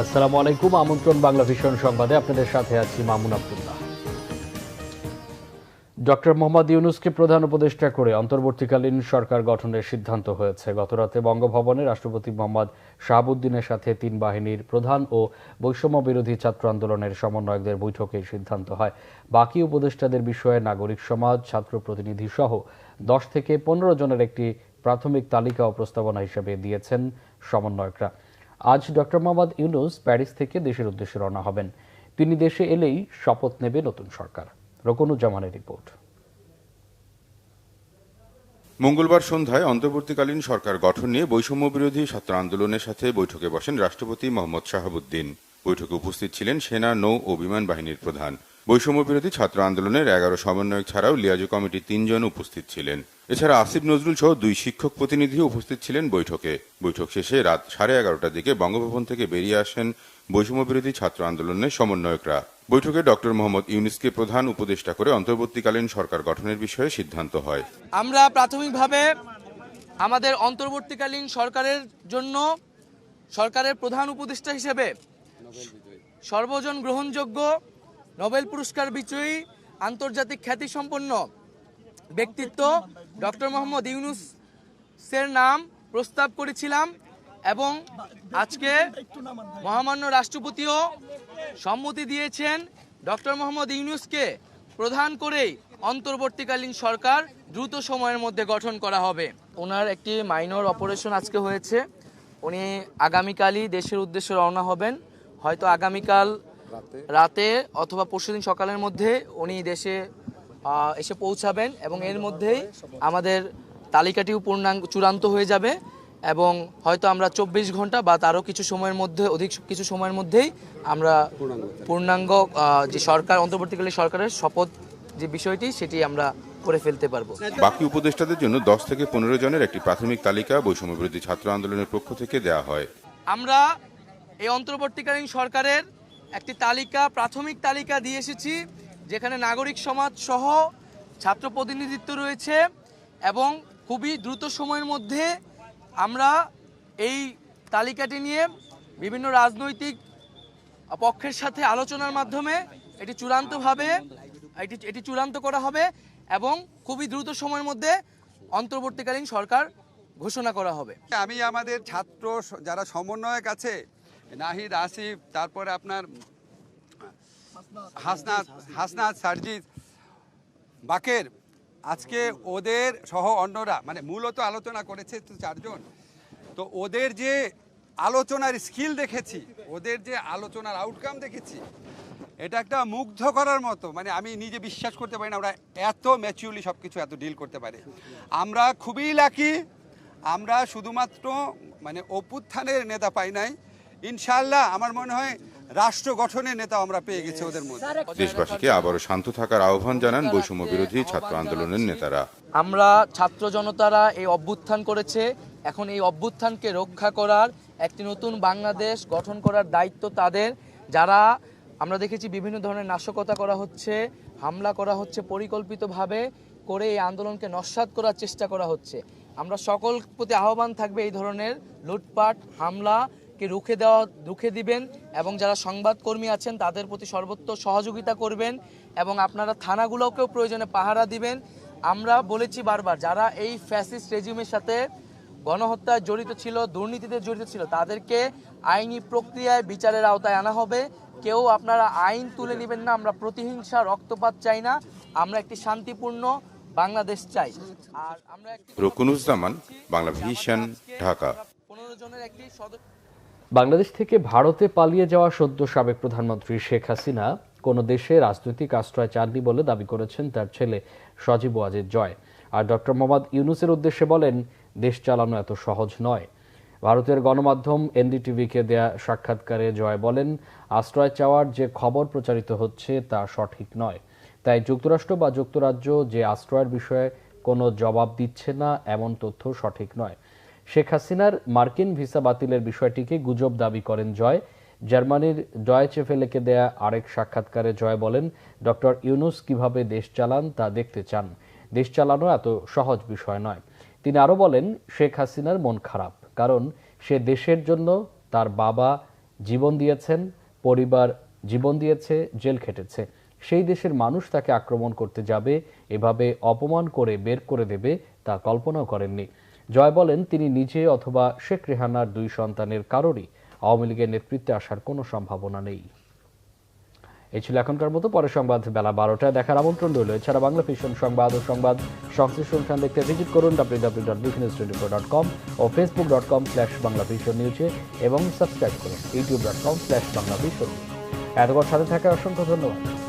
আসসালামু আলাইকুম। আমন্ত্রণ বাংলা ভিশন সংবাদে আপনাদের সাথে আছি মামুন আব্দুল্লাহ। ডক্টর মোহাম্মদ ইউনূসকে প্রধান উপদেষ্টা করে অন্তর্বর্তীকালীন সরকার গঠনের সিদ্ধান্ত হয়েছে। গতরাতে বঙ্গভবনে রাষ্ট্রপতি মোহাম্মদ শাহাবুদ্দিনের সাথে তিন বাহিনীর প্রধান ও বৈষম্য বিরোধী ছাত্র আন্দোলনের সমন্বয়কদের বৈঠকে সিদ্ধান্ত হয়। বাকি উপদেষ্টাদের বিষয়ে নাগরিক সমাজ, ছাত্র প্রতিনিধি সহ 10 থেকে 15 জনের একটি প্রাথমিক তালিকা ও প্রস্তাবনা হিসেবে দিয়েছেন সমন্বয়করা। আজ ডক্টর মোহাম্মদ ইউনূস প্যারিস থেকে দেশের উদ্দেশ্যে রওনা হবেন। তিনি দেশে এলেই শপথ নেবে নতুন সরকার। রকনুজ্জামানের রিপোর্ট। মঙ্গলবার সন্ধ্যায় অন্তর্বর্তীকালীন সরকার গঠন নিয়ে বৈষম্য বিরোধী ছাত্র আন্দোলনের সাথে বৈঠকে বসেন রাষ্ট্রপতি মোহাম্মদ শাহাবুদ্দিন। বৈঠকে উপস্থিত ছিলেন সেনা, নৌ ও বিমান বাহিনীর প্রধান। বৈষম্য বিরোধী ছাত্র আন্দোলনের 11 সমন্বয়ক ছাড়াও লিয়াজো কমিটির 3 জন উপস্থিত ছিলেন। এছাড়া আসিফ নজরুল সহ 2 শিক্ষক প্রতিনিধি উপস্থিত ছিলেন বৈঠকে। বৈঠক শেষে রাত 11:30টার দিকে বঙ্গভবন থেকে বেরিয়ে আসেন বৈষম্য বিরোধী ছাত্র আন্দোলনের সমন্বয়করা। বৈঠকে ডক্টর মোহাম্মদ ইউনূসকে প্রধান উপদেষ্টা করে অন্তর্বর্তীকালীন সরকার গঠনের বিষয়ে সিদ্ধান্ত হয়। আমরা প্রাথমিকভাবে আমাদের অন্তর্বর্তীকালীন সরকারের জন্য সরকারের প্রধান উপদেষ্টা হিসেবে সর্বজন গ্রহণযোগ্য নোবেল পুরস্কার বিজয়ী আন্তর্জাতিক খ্যাতিসম্পন্ন ব্যক্তিত্ব ডক্টর মোহাম্মদ ইউনূসের নাম প্রস্তাব করেছিলাম এবং আজকে মহামান্য রাষ্ট্রপতিও সম্মতি দিয়েছেন ডক্টর মোহাম্মদ ইউনূসকে প্রধান করেই অন্তর্বর্তীকালীন সরকার দ্রুত সময়ের মধ্যে গঠন করা হবে। ওনার একটি মাইনর অপারেশন আজকে হয়েছে। উনি আগামীকালই দেশের উদ্দেশ্যে রওনা হবেন। হয়তো আগামীকাল রাতে অথবা পরশুদিন সকালের মধ্যে উনি দেশে এসে পৌঁছাবেন এবং এর মধ্যেই আমাদের তালিকাটিও চূড়ান্ত হয়ে যাবে এবং হয়তো আমরা 24 ঘন্টা বা তারও কিছু সময়ের মধ্যে অধিক কিছু সময়ের মধ্যেই আমরা পূর্ণাঙ্গ যে সরকার অন্তর্বর্তীকালীন সরকারের শপথ যে বিষয়টি সেটি আমরা করে ফেলতে পারবো। বাকি উপদেষ্টাদের জন্য 10 থেকে 15 জনের একটি প্রাথমিক তালিকা বৈষম্য বিরোধী ছাত্র আন্দোলনের পক্ষ থেকে দেয়া হয়। আমরা এই অন্তর্বর্তীকালীন সরকারের একটি প্রাথমিক তালিকা দিয়ে এসেছি, যেখানে নাগরিক সমাজ সহ ছাত্র প্রতিনিধিত্ব রয়েছে এবং খুবই দ্রুত সময়ের মধ্যে আমরা এই তালিকাটি নিয়ে বিভিন্ন রাজনৈতিক পক্ষের সাথে আলোচনার মাধ্যমে এটি চূড়ান্ত করা হবে এবং খুবই দ্রুত সময়ের মধ্যে অন্তর্বর্তীকালীন সরকার ঘোষণা করা হবে। আমি আমাদের ছাত্র যারা সমন্বয়ক আছে, নাহিদ, আসিফ, তারপরে আপনার হাসনাত, সারজিদ, বাকের, আজকে ওদের সহ অন্যরা মানে মূলত আলোচনা করেছে তো 4 জন। তো ওদের যে আলোচনার স্কিল দেখেছি, ওদের যে আলোচনার আউটকাম দেখেছি, এটা একটা মুগ্ধ করার মতো। মানে আমি নিজে বিশ্বাস করতে পারি না ওরা এত ম্যাচিউরলি সব কিছু এত ডিল করতে পারে। আমরা খুবই লাকি, আমরা শুধুমাত্র মানে অভ্যুত্থানের নেতা পাই নাই, ইনশাআল্লাহ আমার মনে হয় রাষ্ট্র গঠনের নেতা আমরা পেয়ে গেছি ওদের মধ্যে। দেশবাসীকে আবারও শান্ত থাকার আহ্বান জানান বৈষম্য বিরোধী ছাত্র আন্দোলনের নেতারা। আমরা ছাত্র জনতারা এই অভ্যুত্থান করেছে, এখন এই অভ্যুত্থানকে রক্ষা করার একটি নতুন বাংলাদেশ গঠন করার দায়িত্ব তাদের। যারা আমরা দেখেছি বিভিন্ন ধরনের নাশকতা করা হচ্ছে, হামলা করা হচ্ছে, পরিকল্পিতভাবে করে এই আন্দোলনকে নস্যাৎ করার চেষ্টা করা হচ্ছে। আমরা সকল প্রতি আহ্বান থাকবে এই ধরনের লুটপাট হামলাকে রুখে দিবেন এবং যারা সংবাদকর্মী আছেন তাদের প্রতি সর্বোচ্চ সহযোগিতা করবেন এবং আপনারা থানাগুলোকেও প্রয়োজনে পাহারা দিবেন। আমরা বলেছি বারবার, যারা এই ফ্যাসিস্ট রেজিমের সাথে গণহত্যায় জড়িত ছিল, দুর্নীতিতে জড়িত ছিল, তাদেরকে আইনি প্রক্রিয়ায় বিচারের আওতায় আনা হবে। কেউ আপনারা আইন তুলে নেবেন না। আমরা প্রতিহিংসা, রক্তপাত চাই না। আমরা একটি শান্তিপূর্ণ বাংলাদেশ চাই। আর আমরা রকনুজ্জামান, বাংলা ভিশন, ঢাকা। 15 জনের একটি বাংলাদেশ থেকে ভারতে পালিয়ে যাওয়া সদ্য সাবেক প্রধানমন্ত্রী শেখ হাসিনা কোনো দেশে রাজনৈতিক আশ্রয় চাননি বলে দাবি করেছেন তার ছেলে সজীব ওয়াজেদ জয়। আর ডক্টর মোহাম্মদ ইউনূসের উদ্দেশ্যে বলেন, দেশ চালানো এত সহজ নয়। ভারতের গণমাধ্যম এনডিটিভিকে দেয়া সাক্ষাৎকারে জয় বলেন, আশ্রয় চাওয়ার যে খবর প্রচারিত হচ্ছে তা সঠিক নয়। তাই যুক্তরাষ্ট্র বা যুক্তরাজ্য যে আশ্রয়ের বিষয়ে কোনো জবাব দিচ্ছে না এমন তথ্য সঠিক নয়। শেখ হাসিনার মার্কিন ভিসা বাতিলের বিষয়টিকে গুজব দাবি করেন জয়। জার্মানির ডয়েচে ভেলেকে দেয়া আরেক সাক্ষাৎকারে জয় বলেন, ডক্টর ইউনূস কিভাবে দেশ চালান তা দেখতে চান। দেশ চালানো এত সহজ বিষয় নয়। তিনি আরো বলেন, শেখ হাসিনার মন খারাপ, কারণ সে দেশের জন্য তার বাবা জীবন দিয়েছেন, পরিবার জীবন দিয়েছে, জেল খেটেছে। সেই দেশের মানুষ তাকে আক্রমণ করতে যাবে, এভাবে অপমান করে বের করে দেবে, তা কল্পনাও করেননি। জয় বলেন, তিনি নিজে অথবা শেখ রেহানার 2 সন্তানের কারোরই আওয়ামী লীগের নেতৃত্বে আসার কোনো সম্ভাবনা নেই। এই ছিল এখনকার মতো। পরের সংবাদ বেলা 12টায় দেখার আমন্ত্রণ রইল। এছাড়া বাংলা ভিশন সংবাদ ও সংবাদ সংশ্লিষ্ট অনুষ্ঠান দেখতে ভিজিট করুন www.visionews24.com ও facebook.com/banglavisionnews এবং সাবস্ক্রাইব করুন youtube.com/banglavision। এতক্ষণ সাথে থাকার অসংখ্য ধন্যবাদ।